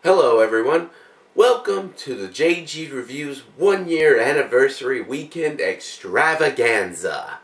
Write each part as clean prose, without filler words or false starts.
Hello everyone, welcome to the JG Reviews 1 year anniversary weekend extravaganza.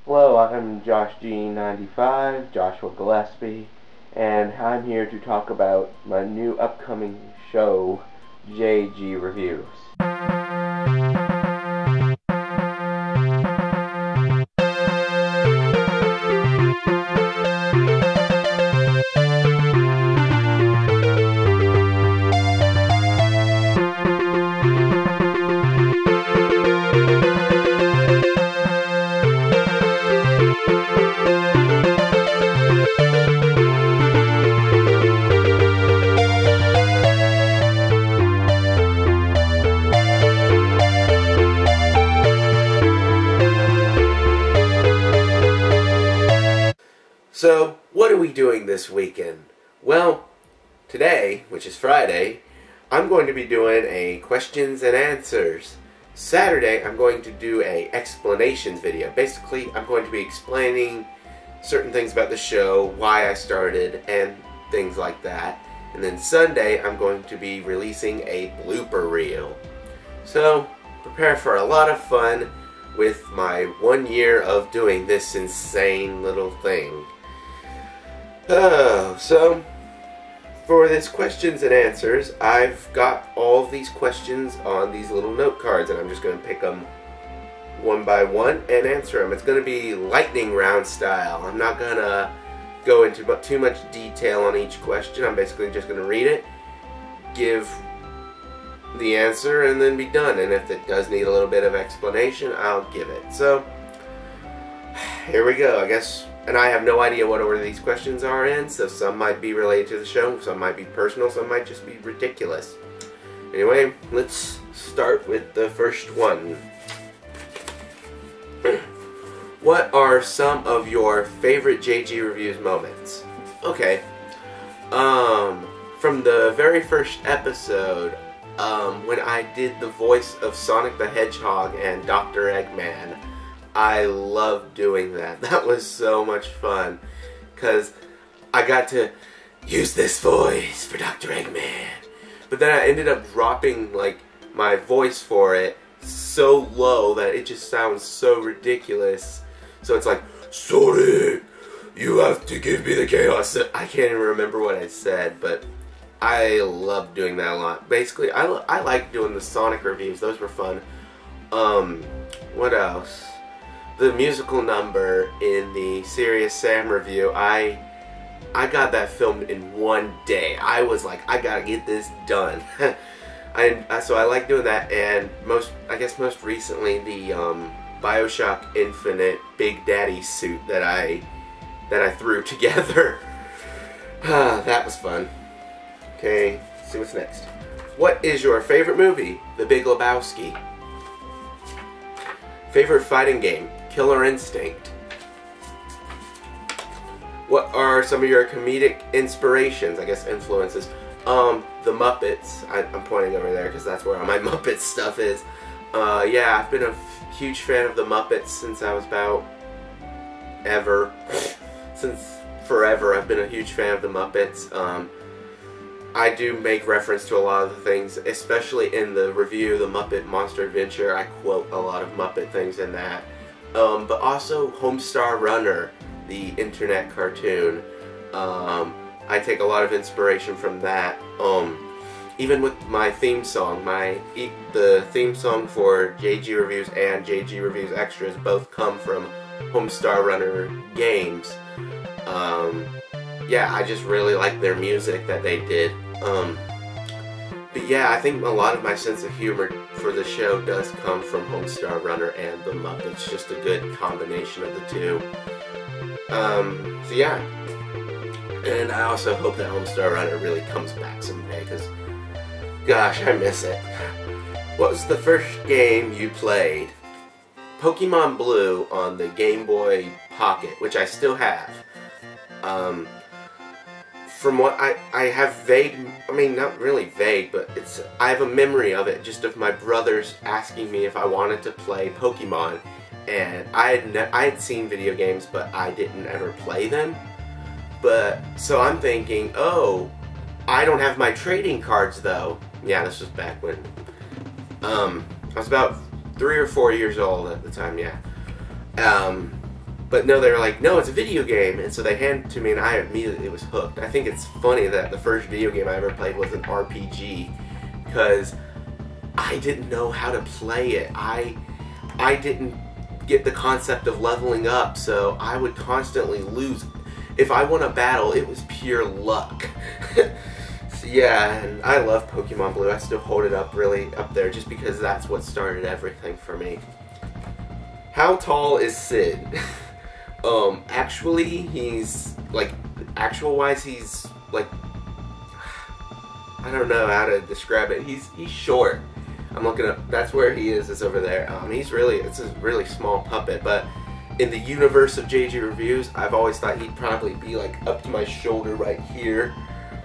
Hello, I'm Josh G95, Joshua Gillespie, and I'm here to talk about my new upcoming show, JG Reviews. So, what are we doing this weekend? Well, today, which is Friday, I'm going to be doing a questions and answers. Saturday, I'm going to do a explanations video. Basically, I'm going to be explaining certain things about the show, why I started, and things like that. And then Sunday, I'm going to be releasing a blooper reel. So, prepare for a lot of fun with my 1 year of doing this insane little thing. So, for this questions and answers, I've got all of these questions on these little note cards, and I'm just going to pick them one by one and answer them. It's going to be lightning round style. I'm not going to go into too much detail on each question. I'm basically just going to read it, give the answer, and then be done. And if it does need a little bit of explanation, I'll give it. So, here we go, I guess. And I have no idea what order these questions are in, so some might be related to the show, some might be personal, some might just be ridiculous. Anyway, let's start with the first one. What are some of your favorite JG Reviews moments? Okay. From the very first episode, when I did the voice of Sonic the Hedgehog and Dr. Eggman, I loved doing that. That was so much fun, because I got to use this voice for Dr. Eggman. But then I ended up dropping like my voice for it so low that it just sounds so ridiculous. So it's like, Sonic, you have to give me the chaos. I can't even remember what I said, but I love doing that a lot. Basically, I like doing the Sonic reviews. Those were fun. What else? The musical number in the Serious Sam review, I got that filmed in 1 day. I was like, I gotta get this done. So I like doing that, and I guess most recently the BioShock Infinite Big Daddy suit that I threw together. That was fun. Okay, let's see what's next. What is your favorite movie? The Big Lebowski. Favorite fighting game? Killer Instinct. What are some of your comedic inspirations, I guess influences? The Muppets. I'm pointing over there because that's where all my Muppet stuff is. Yeah, I've been a huge fan of the Muppets since I was about since forever. I've been a huge fan of the Muppets. I do make reference to a lot of the things, especially in the review, The Muppet Monster Adventure. I quote a lot of Muppet things in that. But also Homestar Runner, the internet cartoon. I take a lot of inspiration from that. Even with my theme song, the theme song for JG Reviews and JG Reviews Extras both come from Homestar Runner games. Yeah, I just really like their music that they did. But yeah, I think a lot of my sense of humor for the show does come from Homestar Runner and the Muppets. Just a good combination of the two. So yeah. And I also hope that Homestar Runner really comes back someday, because, gosh, I miss it. What was the first game you played? Pokemon Blue on the Game Boy Pocket, which I still have. From what I have vague, I mean not really vague, but I have a memory of it, just of my brothers asking me if I wanted to play Pokemon, and I had seen video games, but I didn't ever play them. But so I'm thinking, oh, I don't have my trading cards though. Yeah, this was back when I was about 3 or 4 years old at the time. Yeah. But no, they were like, no, it's a video game, and so they handed it to me, and I immediately was hooked. I think it's funny that the first video game I ever played was an RPG, because I didn't know how to play it. I didn't get the concept of leveling up, so I would constantly lose. If I won a battle, it was pure luck. So yeah, and I love Pokemon Blue. I still hold it up really up there, just because that's what started everything for me. How tall is Sid? Actually, he's, like, actual-wise, he's, like, I don't know how to describe it. He's short. I'm looking up, that's where he is over there. It's a really small puppet, but in the universe of JG Reviews, I've always thought he'd probably be, like, up to my shoulder right here,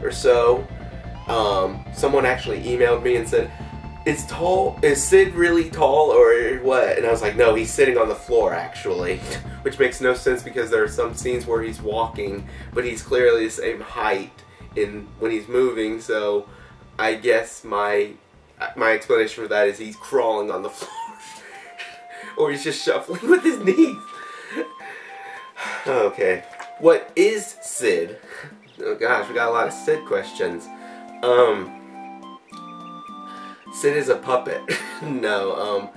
or so. Someone actually emailed me and said, is Sid really tall or what? And I was like, no, he's sitting on the floor actually. Which makes no sense because there are some scenes where he's walking, but he's clearly the same height when he's moving, so I guess my explanation for that is he's crawling on the floor. Or he's just shuffling with his knees. Okay. What is Sid? Oh gosh, we got a lot of Sid questions. Sid is a puppet. No,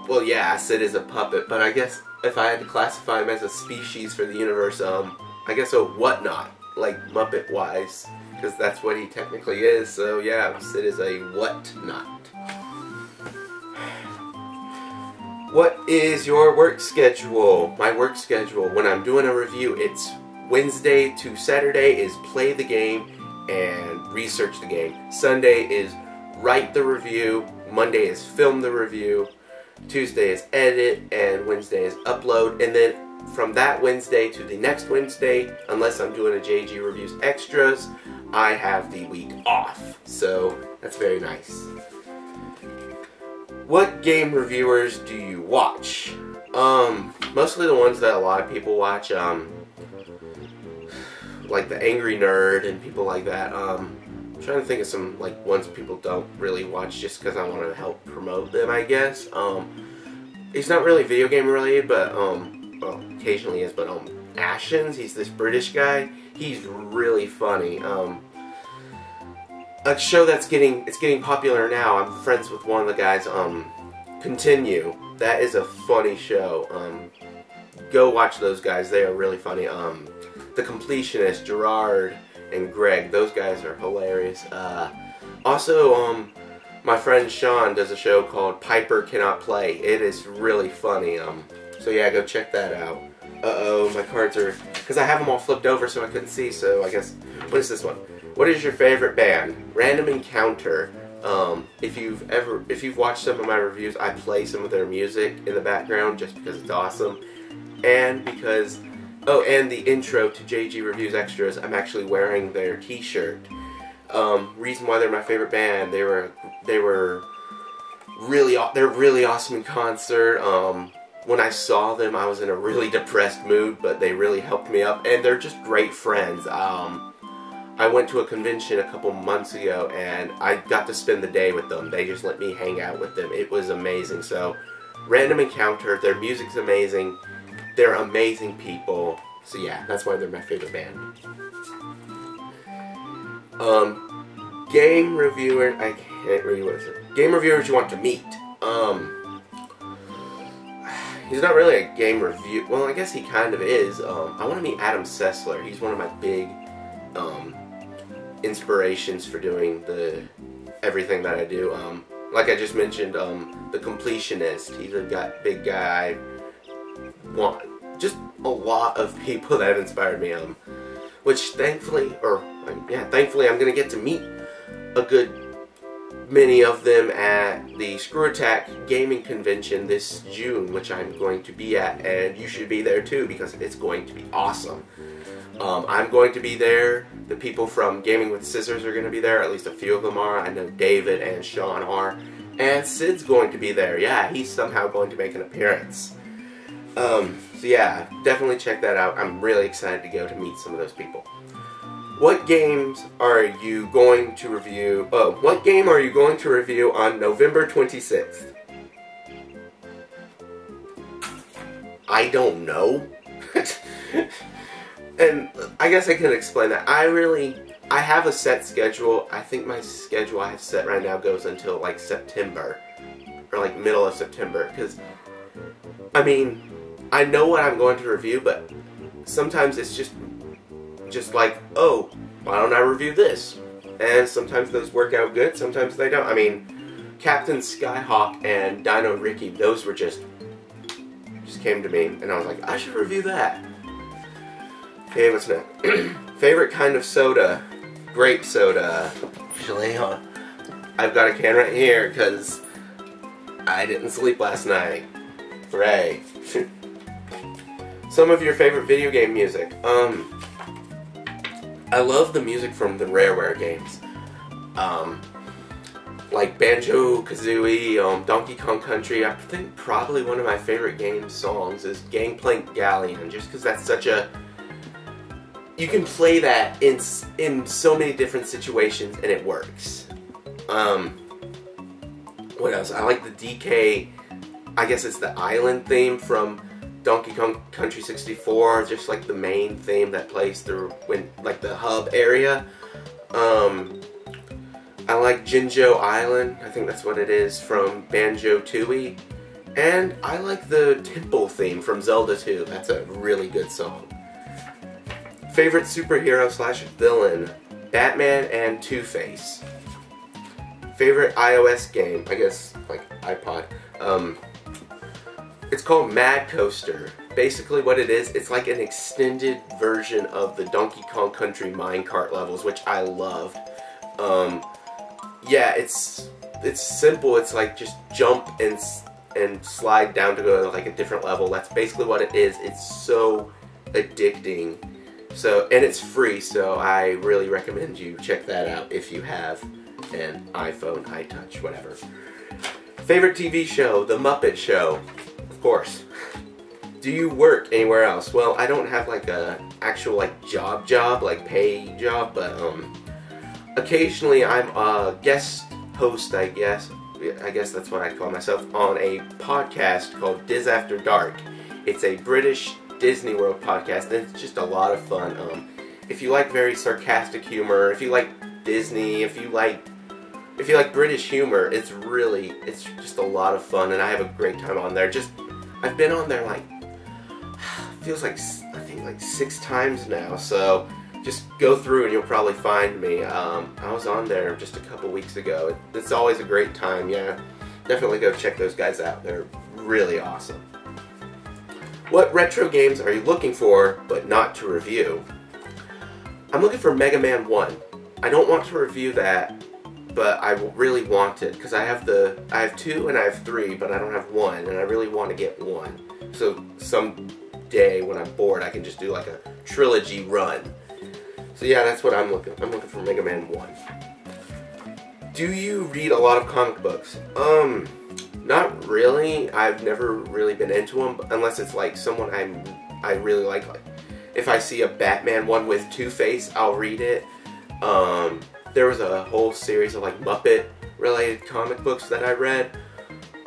well, yeah, Sid is a puppet, but I guess if I had to classify him as a species for the universe, I guess a whatnot, like Muppet-wise, because that's what he technically is, so yeah, Sid is a whatnot. What is your work schedule? My work schedule, when I'm doing a review, it's Wednesday to Saturday is play the game and research the game. Sunday is write the review, Monday is film the review, Tuesday is edit, and Wednesday is upload. And then from that Wednesday to the next Wednesday, unless I'm doing a JG Reviews Extras, I have the week off. So that's very nice. What game reviewers do you watch? Mostly the ones that a lot of people watch, like the Angry Nerd and people like that. I'm trying to think of some like ones people don't really watch just because I want to help promote them, I guess. He's not really video game related, but well, occasionally is. But Ashens, he's this British guy. He's really funny. A show that's getting popular now. I'm friends with one of the guys. Continue. That is a funny show. Go watch those guys. They are really funny. The Completionist, Gerard and Greg, those guys are hilarious. Also, my friend Sean does a show called Piper Cannot Play. It is really funny. So yeah, go check that out. Uh-oh, my cards are, because I have them all flipped over so I couldn't see, so I guess, what is this one? What is your favorite band? Random Encounter. If you've watched some of my reviews, I play some of their music in the background just because it's awesome. And because, oh, and the intro to JG Reviews Extras, I'm actually wearing their t-shirt. Reason why they're my favorite band, they're really awesome in concert. When I saw them, I was in a really depressed mood, but they really helped me up, and they're just great friends. I went to a convention a couple months ago, and I got to spend the day with them. They just let me hang out with them. It was amazing. So, Random Encounter, their music's amazing. They're amazing people. So yeah, that's why they're my favorite band. Game reviewer, I can't read, what is it? Game reviewers you want to meet. He's not really a game review, well, I guess he kind of is. I want to meet Adam Sessler. He's one of my big, inspirations for doing everything that I do. Like I just mentioned, The Completionist. He's a big guy. Just a lot of people that have inspired me. Which thankfully I'm gonna get to meet a good many of them at the Screw Attack Gaming Convention this June, which I'm going to be at, and you should be there too because it's going to be awesome. I'm going to be there. The people from Gaming with Scissors are going to be there. At least a few of them are. I know David and Sean are. And Sid's going to be there. Yeah, he's somehow going to make an appearance. So yeah, definitely check that out. I'm really excited to go to meet some of those people. What games are you going to review? Oh, what game are you going to review on November 26th? I don't know. And I guess I can explain that. I have a set schedule. I think my schedule I have set right now goes until like September. Or like middle of September. Because, I mean, I know what I'm going to review, but sometimes it's just like, oh, why don't I review this? And sometimes those work out good, sometimes they don't. I mean, Captain Skyhawk and Dino Ricky, those were just came to me, and I was like, I should review that. Okay, what's next? Favorite kind of soda? Grape soda. Actually, I've got a can right here, because I didn't sleep last night. Hooray. Some of your favorite video game music. I love the music from the Rareware games. Like Banjo-Kazooie, Donkey Kong Country. I think probably one of my favorite game songs is Gangplank Galleon, just because that's such a... You can play that in so many different situations, and it works. What else? I like the DK, I guess it's the island theme from Donkey Kong Country 64, just like the main theme that plays through like the hub area. I like Jinjo Island, I think that's what it is, from Banjo-Tooie. And I like the temple theme from Zelda 2, that's a really good song. Favorite superhero / villain? Batman and Two-Face. Favorite iOS game? I guess, like iPod. It's called Mad Coaster. Basically what it is, it's like an extended version of the Donkey Kong Country minecart levels, which I loved. Yeah, it's simple. It's like just jump and slide down to go to like a different level. That's basically what it is. It's so addicting. So, and it's free, so I really recommend you check that out if you have an iPhone, iTouch, whatever. Favorite TV show? The Muppet Show. Of course. Do you work anywhere else? Well, I don't have like a actual like job, like pay job, but occasionally I'm a guest host, I guess that's what I call myself, on a podcast called Diz After Dark. It's a British Disney World podcast, and it's just a lot of fun. If you like very sarcastic humor, if you like Disney, if you like British humor, it's just a lot of fun, and I have a great time on there. I've been on there like, feels like, I think like 6 times now, so just go through and you'll probably find me. I was on there just a couple weeks ago. It's always a great time, yeah. Definitely go check those guys out. They're really awesome. What retro games are you looking for, but not to review? I'm looking for Mega Man 1. I don't want to review that, but I really want it, because I have 2 and I have 3, but I don't have 1, and I really want to get 1. So someday when I'm bored, I can just do like a trilogy run. So yeah, that's what I'm looking for Mega Man 1. Do you read a lot of comic books? Not really. I've never really been into them, unless it's like someone I really like. If I see a Batman one with Two-Face, I'll read it. There was a whole series of like Muppet related comic books that I read.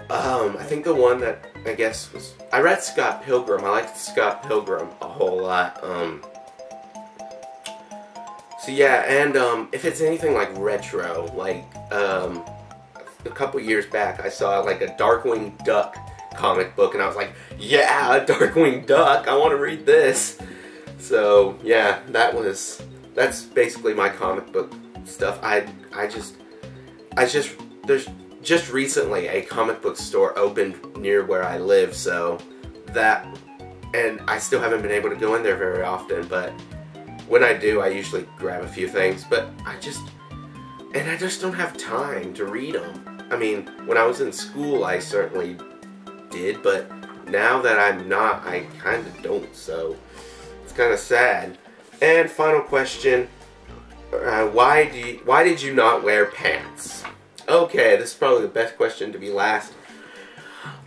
I think the one that I guess was, I read Scott Pilgrim. I liked Scott Pilgrim a whole lot. So yeah, and if it's anything like retro, like a couple years back I saw like a Darkwing Duck comic book, and I was like, yeah, a Darkwing Duck, I want to read this. So yeah, that's basically my comic book stuff. There's just recently a comic book store opened near where I live, so that, and I still haven't been able to go in there very often, but when I do, I usually grab a few things, but I just don't have time to read them. I mean, when I was in school, I certainly did, but now that I'm not, I kind of don't, so it's kind of sad. And final question, why did you not wear pants? Okay, this is probably the best question to be last.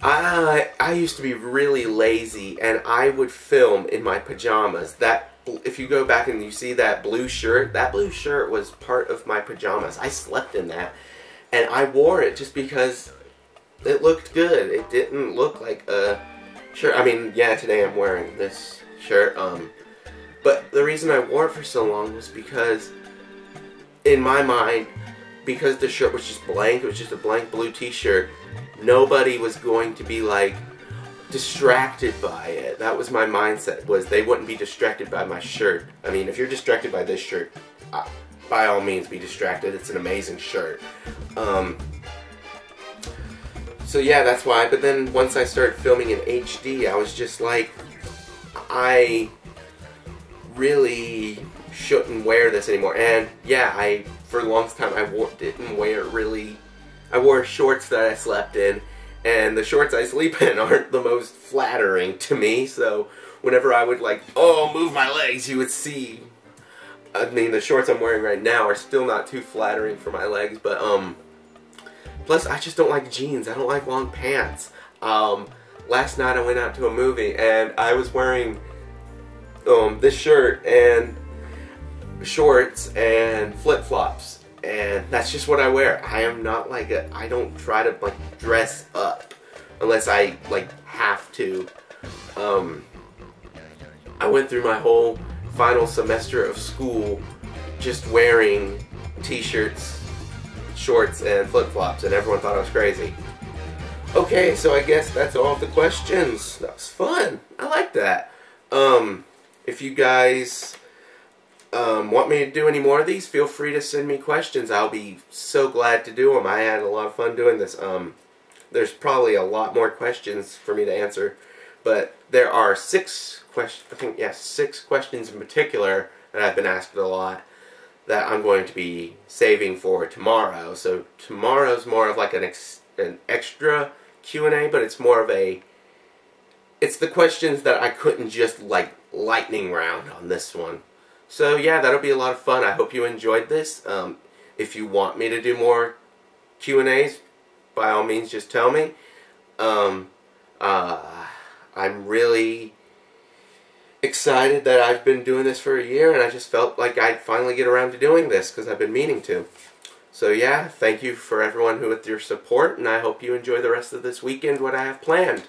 I used to be really lazy, and I would film in my pajamas. That if you go back and you see that blue shirt was part of my pajamas. I slept in that, and I wore it just because it looked good. It didn't look like a shirt. I mean, yeah, today I'm wearing this shirt. But the reason I wore it for so long was because, in my mind, because the shirt was just blank, it was just a blank blue t-shirt, nobody was going to be, like, distracted by it. That was my mindset, was they wouldn't be distracted by my shirt. I mean, if you're distracted by this shirt, by all means be distracted. It's an amazing shirt. So yeah, that's why. But then once I started filming in HD, I was just like, I really shouldn't wear this anymore. And yeah, for the longest time didn't wear really. I wore shorts that I slept in, and the shorts I sleep in aren't the most flattering to me. So whenever I would move my legs, you would see. I mean, the shorts I'm wearing right now are still not too flattering for my legs, but plus I just don't like jeans. I don't like long pants. Last night I went out to a movie and I was wearing this shirt and shorts and flip-flops, and that's just what I wear. I am not I don't try to dress up unless I have to. I went through my whole final semester of school just wearing t-shirts, shorts, and flip-flops, and everyone thought I was crazy. Okay, so I guess that's all of the questions. That was fun. I like that. If you guys want me to do any more of these, feel free to send me questions. I'll be so glad to do them. I had a lot of fun doing this. There's probably a lot more questions for me to answer, but there are 6 questions. I think, yes, 6 questions in particular that I've been asked a lot that I'm going to be saving for tomorrow. So tomorrow's more of an extra Q&A, but it's more of it's the questions that I couldn't just lightning round on this one. So yeah, that'll be a lot of fun. I hope you enjoyed this. If you want me to do more Q&As, by all means just tell me. I'm really excited that I've been doing this for a year, and I just felt like I'd finally get around to doing this because I've been meaning to. So yeah, thank you for everyone with your support, and I hope you enjoy the rest of this weekend, what I have planned.